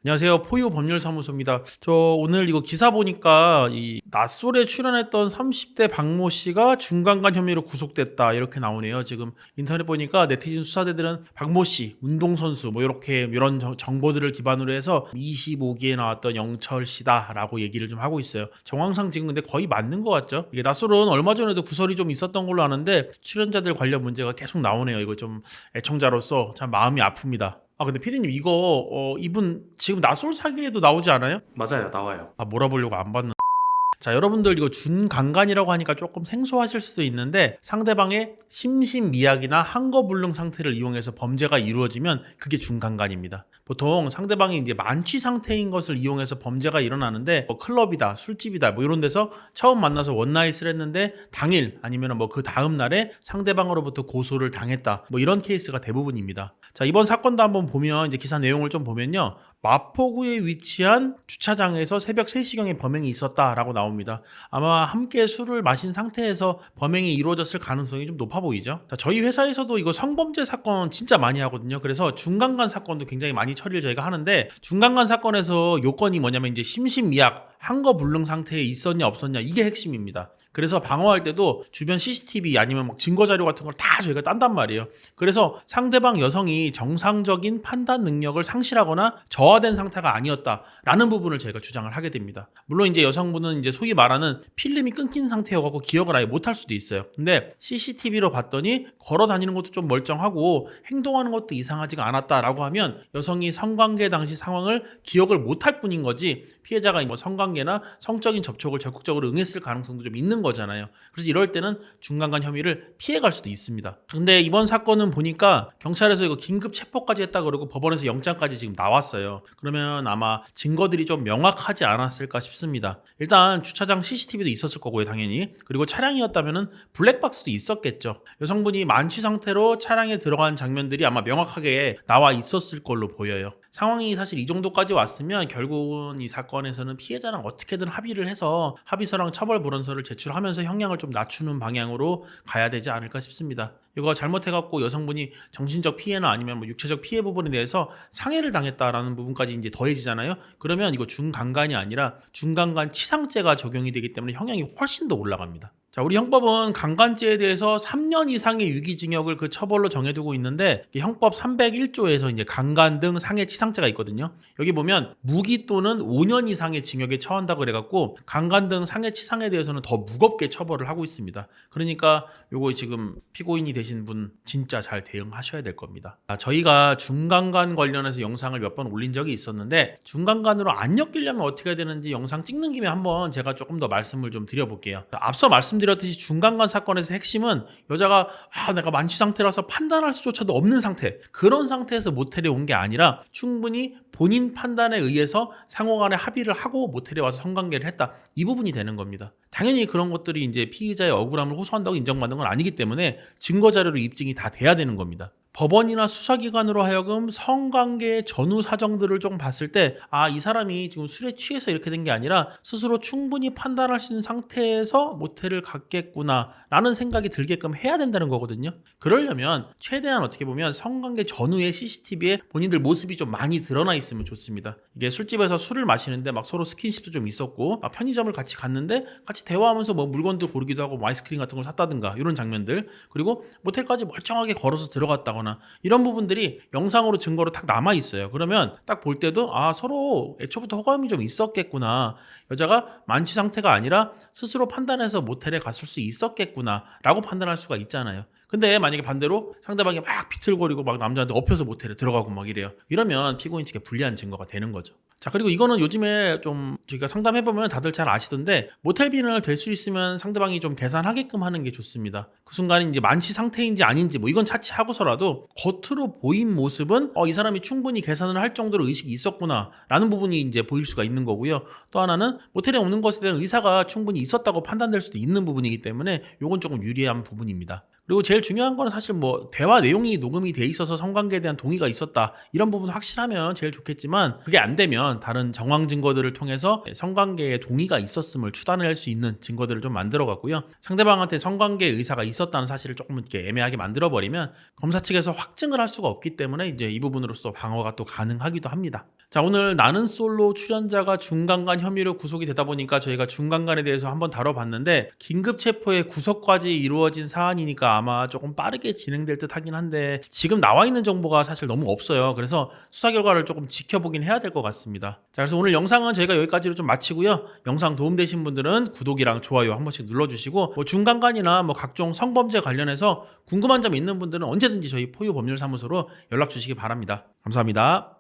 안녕하세요. 포유 법률사무소입니다. 저 오늘 이거 기사 보니까 이 낯솔에 출연했던 30대 박모 씨가 중간간 혐의로 구속됐다 이렇게 나오네요. 지금 인터넷 보니까 네티즌 수사대들은 박모 씨, 운동선수 뭐 이렇게 이런 정보들을 기반으로 해서 25기에 나왔던 영철 씨다라고 얘기를 좀 하고 있어요. 정황상 지금 근데 거의 맞는 것 같죠? 이게 낯솔은 얼마 전에도 구설이 좀 있었던 걸로 아는데 출연자들 관련 문제가 계속 나오네요. 이거 좀 애청자로서 참 마음이 아픕니다. 근데 피디님 이거 이분 지금 나솔 사기에도 나오지 않아요? 맞아요, 나와요. 몰아보려고 안 봤는데. 자, 여러분들 이거 준강간이라고 하니까 조금 생소하실 수도 있는데 상대방의 심신미약이나 항거불능 상태를 이용해서 범죄가 이루어지면 그게 준강간입니다. 보통 상대방이 이제 만취 상태인 것을 이용해서 범죄가 일어나는데 뭐 클럽이다, 술집이다 뭐 이런 데서 처음 만나서 원나잇을 했는데 당일 아니면 뭐 그 다음 날에 상대방으로부터 고소를 당했다. 뭐 이런 케이스가 대부분입니다. 자, 이번 사건도 한번 보면 이제 기사 내용을 좀 보면요. 마포구에 위치한 주차장에서 새벽 3시경에 범행이 있었다라고 나옵니다. 아마 함께 술을 마신 상태에서 범행이 이루어졌을 가능성이 좀 높아 보이죠. 자, 저희 회사에서도 이거 성범죄 사건 진짜 많이 하거든요. 그래서 중간간 사건도 굉장히 많이 처리를 저희가 하는데 중간간 사건에서 요건이 뭐냐면 이제 심신미약, 항거불능 상태에 있었냐 없었냐 이게 핵심입니다. 그래서 방어할 때도 주변 CCTV 아니면 막 증거자료 같은 걸 다 저희가 딴단 말이에요. 그래서 상대방 여성이 정상적인 판단 능력을 상실하거나 저하된 상태가 아니었다라는 부분을 저희가 주장을 하게 됩니다. 물론 이제 여성분은 이제 소위 말하는 필름이 끊긴 상태여갖고 기억을 아예 못할 수도 있어요. 근데 CCTV로 봤더니 걸어 다니는 것도 좀 멀쩡하고 행동하는 것도 이상하지가 않았다라고 하면 여성이 성관계 당시 상황을 기억을 못할 뿐인 거지 피해자가 뭐 성관계나 성적인 접촉을 적극적으로 응했을 가능성도 좀 있는 거잖아요. 그래서 이럴 때는 중간간 혐의를 피해갈 수도 있습니다. 근데 이번 사건은 보니까 경찰에서 이거 긴급 체포까지 했다 그러고 법원에서 영장까지 지금 나왔어요. 그러면 아마 증거들이 좀 명확하지 않았을까 싶습니다. 일단 주차장 CCTV도 있었을 거고요, 당연히. 그리고 차량이었다면은 블랙박스도 있었겠죠. 여성분이 만취 상태로 차량에 들어간 장면들이 아마 명확하게 나와 있었을 걸로 보여요. 상황이 사실 이 정도까지 왔으면 결국은 이 사건에서는 피해자랑 어떻게든 합의를 해서 합의서랑 처벌불원서를 제출하면서 형량을 좀 낮추는 방향으로 가야 되지 않을까 싶습니다. 이거 잘못해갖고 여성분이 정신적 피해나 아니면 뭐 육체적 피해 부분에 대해서 상해를 당했다라는 부분까지 이제 더해지잖아요. 그러면 이거 중강간이 아니라 중강간 치상죄가 적용이 되기 때문에 형량이 훨씬 더 올라갑니다. 자, 우리 형법은 강간죄에 대해서 3년 이상의 유기징역을 그 처벌로 정해두고 있는데 형법 301조에서 이제 강간 등 상해 치상죄가 있거든요. 여기 보면 무기 또는 5년 이상의 징역에 처한다고 그래갖고 강간 등 상해 치상에 대해서는 더 무겁게 처벌을 하고 있습니다. 그러니까 요거 지금 피고인이 되신 분 진짜 잘 대응하셔야 될 겁니다. 저희가 중강간 관련해서 영상을 몇 번 올린 적이 있었는데 중강간으로 안 엮이려면 어떻게 해야 되는지 영상 찍는 김에 한번 제가 조금 더 말씀을 좀 드려볼게요. 앞서 말씀드렸듯이 중간간 사건에서 핵심은 여자가 내가 만취 상태라서 판단할 수조차도 없는 상태, 그런 상태에서 모텔에 온 게 아니라 충분히 본인 판단에 의해서 상호간에 합의를 하고 모텔에 와서 성관계를 했다, 이 부분이 되는 겁니다. 당연히 그런 것들이 이제 피의자의 억울함을 호소한다고 인정받는 건 아니기 때문에 증거자료로 입증이 다 돼야 되는 겁니다. 법원이나 수사기관으로 하여금 성관계의 전후 사정들을 좀 봤을 때 이 사람이 지금 술에 취해서 이렇게 된 게 아니라 스스로 충분히 판단할 수 있는 상태에서 모텔을 갔겠구나 라는 생각이 들게끔 해야 된다는 거거든요. 그러려면 최대한 어떻게 보면 성관계 전후의 CCTV에 본인들 모습이 좀 많이 드러나 있으면 좋습니다. 이게 술집에서 술을 마시는데 막 서로 스킨십도 좀 있었고 편의점을 같이 갔는데 같이 대화하면서 뭐 물건들 고르기도 하고 뭐 아이스크림 같은 걸 샀다든가 이런 장면들, 그리고 모텔까지 멀쩡하게 걸어서 들어갔다거나 이런 부분들이 영상으로 증거로 딱 남아 있어요. 그러면 딱 볼 때도 서로 애초부터 호감이 좀 있었겠구나, 여자가 만취 상태가 아니라 스스로 판단해서 모텔에 갔을 수 있었겠구나 라고 판단할 수가 있잖아요. 근데 만약에 반대로 상대방이 막 비틀거리고 막 남자한테 엎혀서 모텔에 들어가고 막 이래요. 이러면 피고인 측에 불리한 증거가 되는 거죠. 자, 그리고 이거는 요즘에 좀 저희가 상담해보면 다들 잘 아시던데 모텔비를 될 수 있으면 상대방이 좀 계산하게끔 하는 게 좋습니다. 그 순간에 이제 만취 상태인지 아닌지 뭐 이건 차치하고서라도 겉으로 보인 모습은 이 사람이 충분히 계산을 할 정도로 의식이 있었구나 라는 부분이 이제 보일 수가 있는 거고요. 또 하나는 모텔에 오는 것에 대한 의사가 충분히 있었다고 판단될 수도 있는 부분이기 때문에 이건 조금 유리한 부분입니다. 그리고 제일 중요한 거는 사실 뭐 대화 내용이 녹음이 돼 있어서 성관계에 대한 동의가 있었다 이런 부분 확실하면 제일 좋겠지만, 그게 안 되면 다른 정황 증거들을 통해서 성관계에 동의가 있었음을 추단할 수 있는 증거들을 좀 만들어 갖고요, 상대방한테 성관계 의사가 있었다는 사실을 조금 이렇게 애매하게 만들어 버리면 검사 측에서 확증을 할 수가 없기 때문에 이제 이 부분으로서 방어가 또 가능하기도 합니다. 자, 오늘 나는 솔로 출연자가 중간간 혐의로 구속이 되다 보니까 저희가 중간간에 대해서 한번 다뤄봤는데, 긴급 체포의 구속까지 이루어진 사안이니까 아마 조금 빠르게 진행될 듯 하긴 한데, 지금 나와 있는 정보가 사실 너무 없어요. 그래서 수사 결과를 조금 지켜보긴 해야 될 것 같습니다. 자, 그래서 오늘 영상은 저희가 여기까지로 좀 마치고요, 영상 도움되신 분들은 구독이랑 좋아요 한 번씩 눌러주시고, 뭐 중간간이나 뭐 각종 성범죄 관련해서 궁금한 점 있는 분들은 언제든지 저희 포유법률사무소로 연락 주시기 바랍니다. 감사합니다.